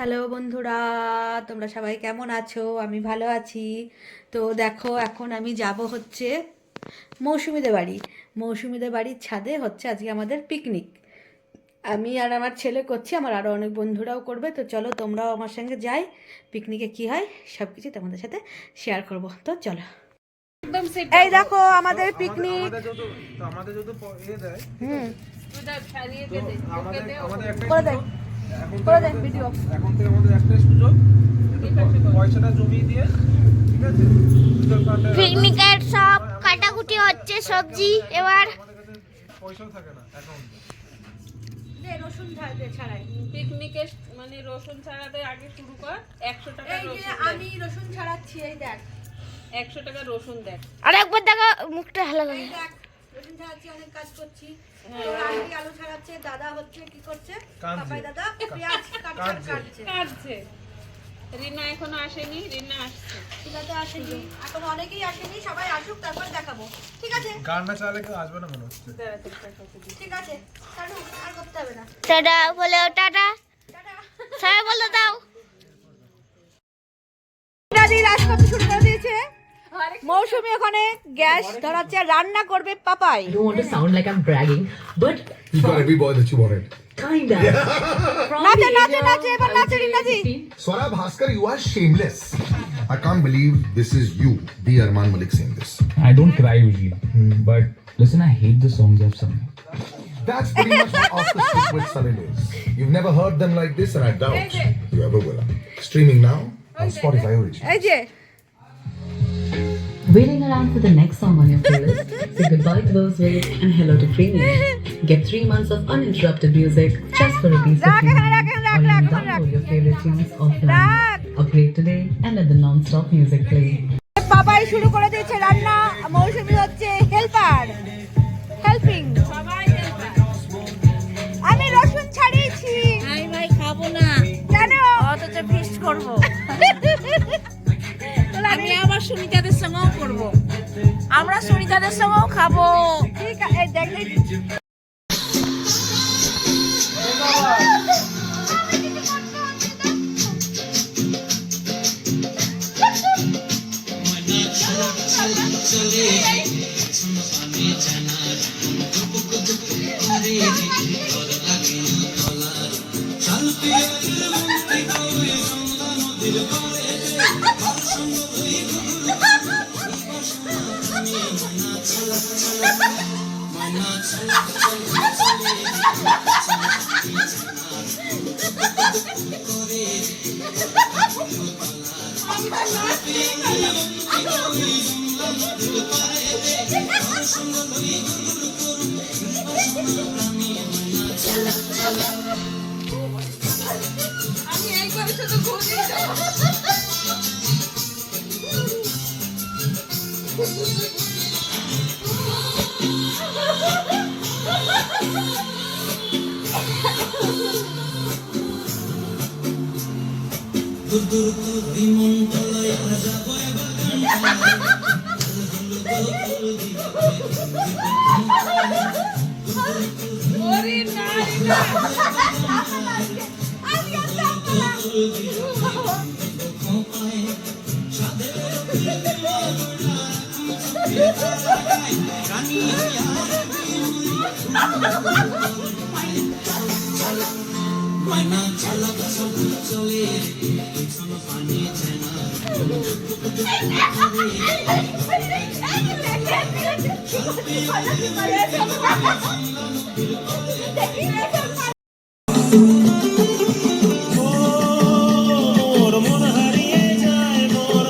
Hello বন্ধুরা, তোমরা সবাই কেমন আছো? আমি ভালো আছি। তো দেখো, এখন আমি যাব হচ্ছে মৌসুমীদের বাড়ি। মৌসুমীদের বাড়ির ছাদে হচ্ছে আজকে আমাদের পিকনিক। আমি আর আমার ছেলে করছি, আমার আরও অনেক বন্ধুরাও করবে। তো চলো তোমরাও আমার সঙ্গে যাই, পিকনিকে কি হয় সব কিছু তোমাদের সাথে শেয়ার করব। তো চলো। এই দেখো আমাদের পিকনিক। আমাদের যদি দেয়, করে দেয়, করে দেয় ভিডিও। এখন থেকে আমাদের একটাই সুযোগ, পয়সাটা জমিয়ে দিয়ে, ঠিক আছে, পিকনিকের সব কাটাকুটি হচ্ছে সবজি। এবার পয়সাও থাকে না অ্যাকাউন্টে। রসুন ছাড়াই পিকনিকে মানে রসুন ছাড়াতে আগে শুরু কর। 100 টাকা এই যে আমি রসুন ছাড়াচ্ছি, এই দেখ 100 টাকা রসুন দেখ। আর একবার দেখো মুখটা ভালো করে। এই দেখ রসুন ছাড়াচ্ছি, অনেক কাজ করছি। তো আন্টি আলু ছাড়াচ্ছে, দাদা হচ্ছে কি করছে, পাপাই দাদা পেঁয়াজ কাটছে। রিনা এখনো আসেনি, রিনা আসছে। দাদা আসেনি, এখন অনেকেই আসেনি, সবাই আসুক তারপর দেখাবো। ঠিক আছে, গান না চালে কেউ আসবে না মনে হচ্ছে। ঠিক আছে, চালু আর করতে হবে না। টাটা বলে টাটা, টাটা। সবাই বলে দাও। দাদি রাজ করতে শুরু করে দিয়েছে। মৌসুমী ওখানে গ্যাস ধরাচ্ছে, আর রান্না করবে Papai. I don't want to sound like I'm bragging, but You got every boy that you wanted. kinda. From Nache, the nache, age nache, of, ebar I would nache, say, Rina ji. 16. Swara Bhaskar, you are shameless. I can't believe this is you, the Arman Malik, saying this. I don't cry usually, but listen, I hate the songs I've sung. That's pretty much what Off the Stick with Sunny is. You've never heard them like this, and I doubt you ever will. Streaming now on Spotify original. এই যে Waiting around for the next song on your playlist? Say goodbye to those ways and hello to premium. Get 3 months of uninterrupted music just for a piece of Rak, premium. rak, rak, Or you can rak, rak. download your favorite tunes offline. Rak. Upgrade today and let the non-stop music play. Papai শুরু করে দিয়েছে রান্না, মৌসুমী হচ্ছে helper, helping. আমি রসুন ছাড়িয়েছি। আমি ভাই খাবো না, কেন? অথচ ফিস্ট করবো। তাহলে আমি আবার সুনিতাদের সঙ্গেও করব, আমরা সুনিতাদের সঙ্গেও খাবো। ঠিক আছে, এই দেখ এই আমি এই করে শুধু ঘুরিয়ে দেবো। ওরে না, রিনা।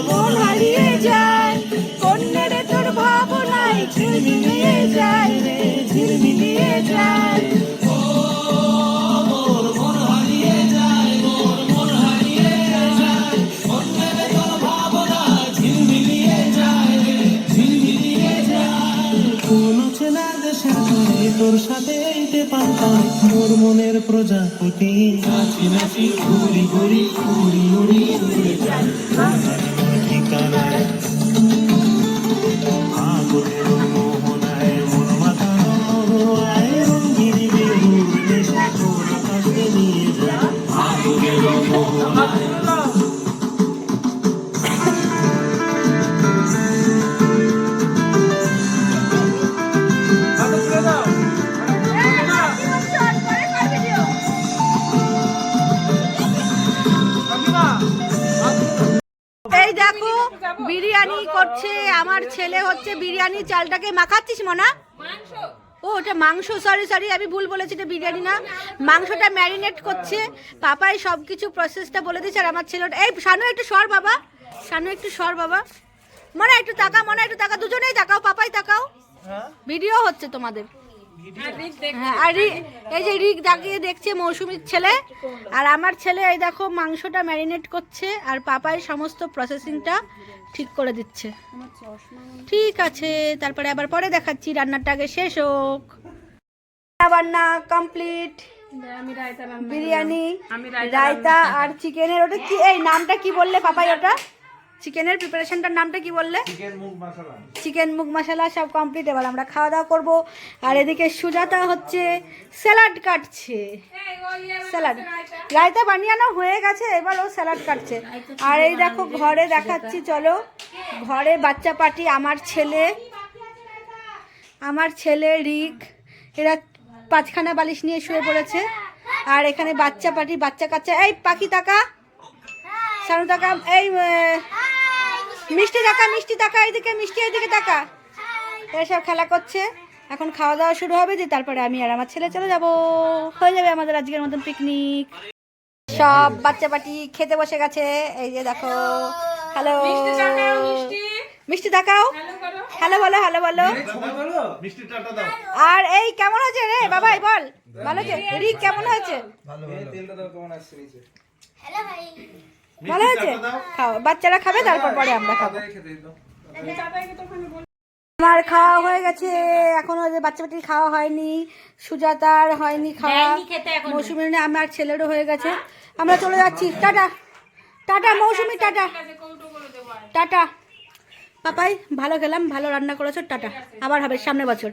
মন হারিয়ে যায়, কন্যারে তোর ভাবনায় ঝিলমিলিয়ে যায় রে, ঝিলমিলিয়ে যায়। তোর সাথে এইতে পারতাম মোর মনের প্রজাপতি, নাচি নাচি ঘুরি ঘুরি উড়ি উড়ি উড়ে যাই ঠিকানায়, আগুনের মোহনায় মোর মাথা আয় রঙ্গিনী বেহুর নেশা তোর কাছে নিয়ে যায়, আগুনের মোহনায় এই দেখো বিরিয়ানি করছে আমার ছেলে, হচ্ছে বিরিয়ানি চালটাকে মাখাচ্ছিস মনা? ও ওটা মাংস, সরি সরি আমি ভুল বলেছি, এটা বিরিয়ানি না, মাংসটা ম্যারিনেট করছে। পাপাই সব কিছু প্রসেসটা বলে দিচ্ছে আর আমার ছেলেটা, এই শানু একটু সর বাবা, শানু একটু সর বাবা, মনে একটু তাকা, মনে একটু তাকা, দুজনেই তাকাও, পাপাই তাকাও, ভিডিও হচ্ছে তোমাদের। হ্যাঁ আর এই যে রিক দাঁড়িয়ে দেখছে মৌসুমীর ছেলে, আর আমার ছেলে এই দেখো মাংসটা ম্যারিনেট করছে আর পাপাই সমস্ত প্রসেসিংটা ঠিক করে দিচ্ছে। ঠিক আছে, তারপরে আবার পরে দেখাচ্ছি, রান্নাটা আগে শেষ হোক। রান্না কমপ্লিট, বিরিয়ানি, রায়তা আর চিকেনের, ওটা কি, এই নামটা কি বললে পাপাই? ওটা চিকেনের প্রিপারেশনটার নামটা কি বললে? চিকেন মুগ মশলা সব কমপ্লিট। এবার আমরা খাওয়া দাওয়া করবো। আর এদিকে সুজাতা হচ্ছে স্যালাড কাটছে, স্যালাড রায়তা বানিয়ানো হয়ে গেছে, এবার ও স্যালাড কাটছে। আর এই দেখো ঘরে দেখাচ্ছি, চলো ঘরে বাচ্চা পার্টি, আমার ছেলে রিক, এরা 5খানা বালিশ নিয়ে শুয়ে পড়েছে। আর এখানে বাচ্চা পার্টি, বাচ্চা কাচ্চা, এই পাখি তাকা, শানু তাকা, এই মিষ্টি তাকা, মিষ্টি তাকা, এইদিকে মিষ্টি, এইদিকে তাকা, এরা সব খেলা করছে। এখন খাওয়া দাওয়া শুরু হবে, দিয়ে তারপরে আমি আর আমার ছেলে চলে যাব, হয়ে যাবে আমাদের আজকের মতন পিকনিক। সব বাচ্চা পার্টি খেতে বসে গেছে, এই যে দেখো, হ্যালো মিষ্টি তাকাও, হ্যালো বলো, হ্যালো বলো। আর এই কেমন হয়েছে রে বাবাই বল, ভালো হয়েছে? রিক কেমন হয়েছে? ভালো হয়েছে? খাও, বাচ্চারা খাবে, তারপর পরে আমরা খাবো। আমার খাওয়া হয়ে গেছে, এখনো বাচ্চা বাচ্চি খাওয়া হয়নি, সুজাতার হয়নি খাওয়া, মৌসুমীর, আমার ছেলেরও হয়ে গেছে। আমরা চলে যাচ্ছি, টাটা টাটা মৌসুমী, টাটা টাটা। পাপাই ভালো গেলাম, ভালো রান্না করেছো, টাটা, আবার হবে সামনের বছর।